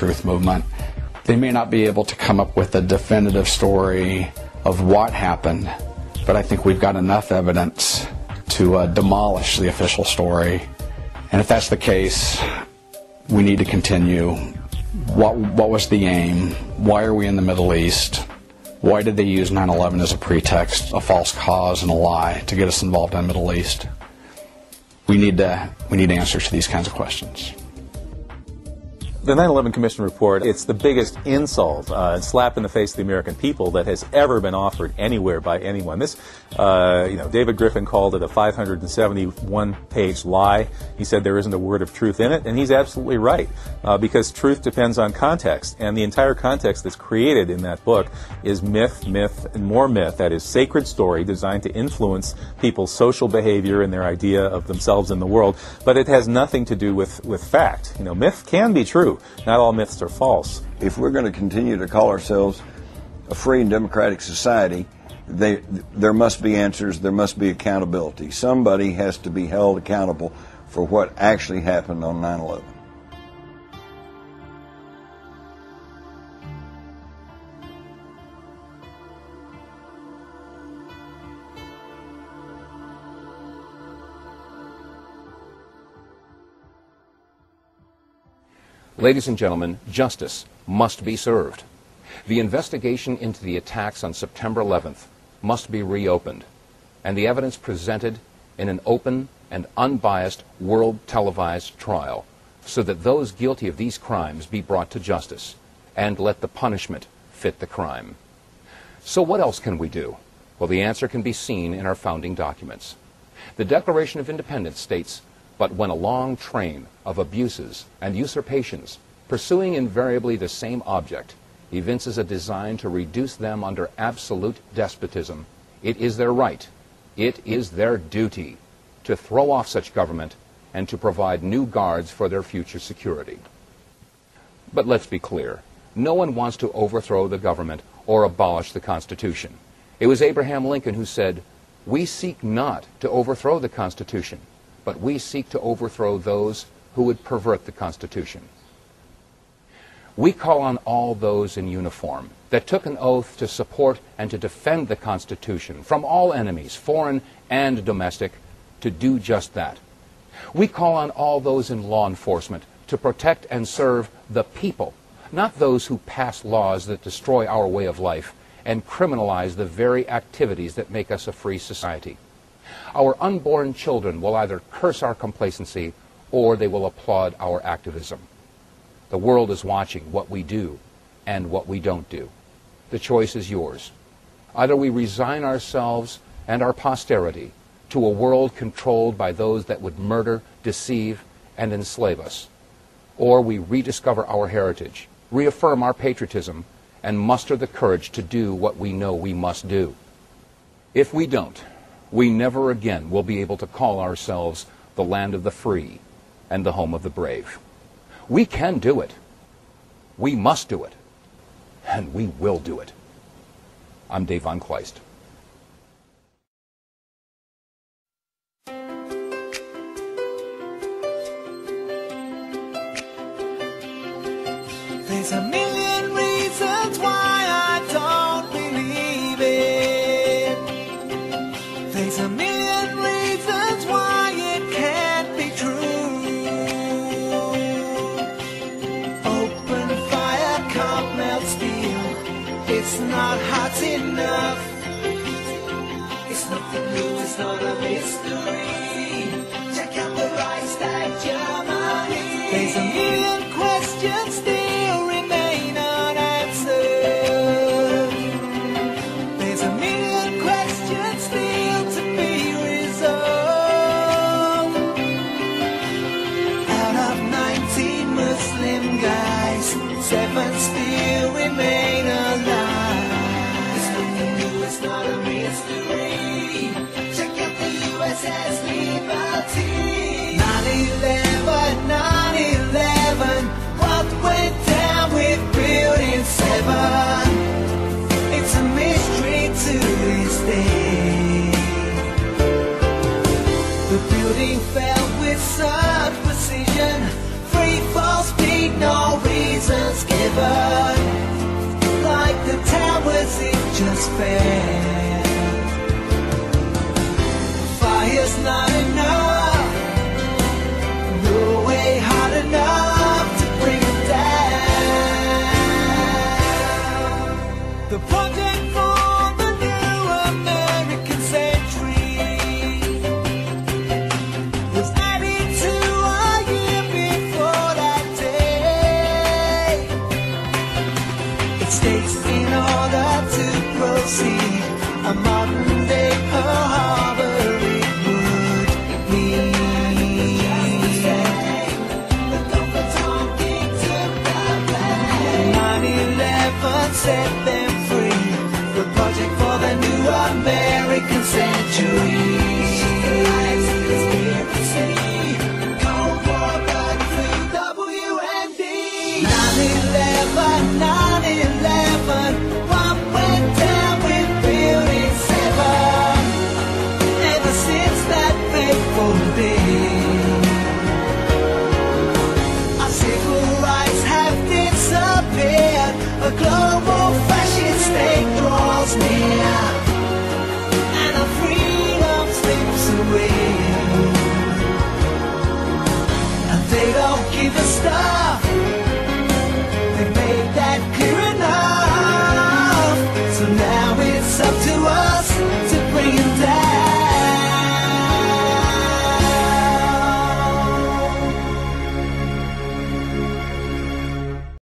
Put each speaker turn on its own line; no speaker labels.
truth movement. They may not be able to come up with a definitive story of what happened, but I think we've got enough evidence to demolish the official story. And if that's the case, we need to continue. What was the aim? Why are we in the Middle East? Why did they use 9/11 as a pretext, a false cause, and a lie to get us involved in the Middle East? We need answers to these kinds of questions.
The 9/11 Commission report, it's the biggest insult and slap in the face of the American people that has ever been offered anywhere by anyone. This, David Griffin called it a 571-page lie. He said there isn't a word of truth in it, and he's absolutely right, because truth depends on context, and the entire context that's created in that book is myth, and more myth. That is sacred story designed to influence people's social behavior and their idea of themselves in the world, but it has nothing to do with fact. Myth can be true. Not all myths are false.
If we're going to continue to call ourselves a free and democratic society, there must be answers, there must be accountability. Somebody has to be held accountable for what actually happened on 9/11.
Ladies and gentlemen, justice must be served. The investigation into the attacks on September 11th must be reopened, and the evidence presented in an open and unbiased world televised trial, so that those guilty of these crimes be brought to justice, and let the punishment fit the crime. So what else can we do? Well, the answer can be seen in our founding documents. The Declaration of Independence states, "But when a long train of abuses and usurpations, pursuing invariably the same object, evinces a design to reduce them under absolute despotism, it is their right, it is their duty, to throw off such government and to provide new guards for their future security." But let's be clear, no one wants to overthrow the government or abolish the Constitution. It was Abraham Lincoln who said, "We seek not to overthrow the Constitution, but we seek to overthrow those who would pervert the Constitution." We call on all those in uniform that took an oath to support and to defend the Constitution from all enemies, foreign and domestic, to do just that. We call on all those in law enforcement to protect and serve the people, not those who pass laws that destroy our way of life and criminalize the very activities that make us a free society. Our unborn children will either curse our complacency or they will applaud our activism. The world is watching what we do and what we don't do. The choice is yours. Either we resign ourselves and our posterity to a world controlled by those that would murder, deceive, and enslave us, or we rediscover our heritage, reaffirm our patriotism, and muster the courage to do what we know we must do. If we don't, we never again will be able to call ourselves the land of the free and the home of the brave. We can do it. We must do it. And we will do it. I'm Dave Von Kleist.
There's a million reasons why I don't believe it. There's a million reasons why it can't be true. Open fire can't melt steel. It's not hot enough. It's nothing new, it's not a mystery. Check out the Reichstag, Germany. There's a million questions still remain unanswered. There's a million questions still to be resolved. Out of 19 Muslim guys, 7 still remain alive. It's nothing new, it's not a mystery. Check out the USS Liberty. 9/11, 9/11, what went down with Building 7? It's a mystery to this day. The building fell with such precision. Free fall speed, no reason states in order to proceed. A modern day Pearl Harbor it would be. 9/11 set them free. The project for the new American century. Cold War back through WMD. 9/11, 9/11. What went down with Building 7? Ever since that fateful day, our civil rights have disappeared. A global fascist state draws near, and our freedom slips away. And they don't give a stop.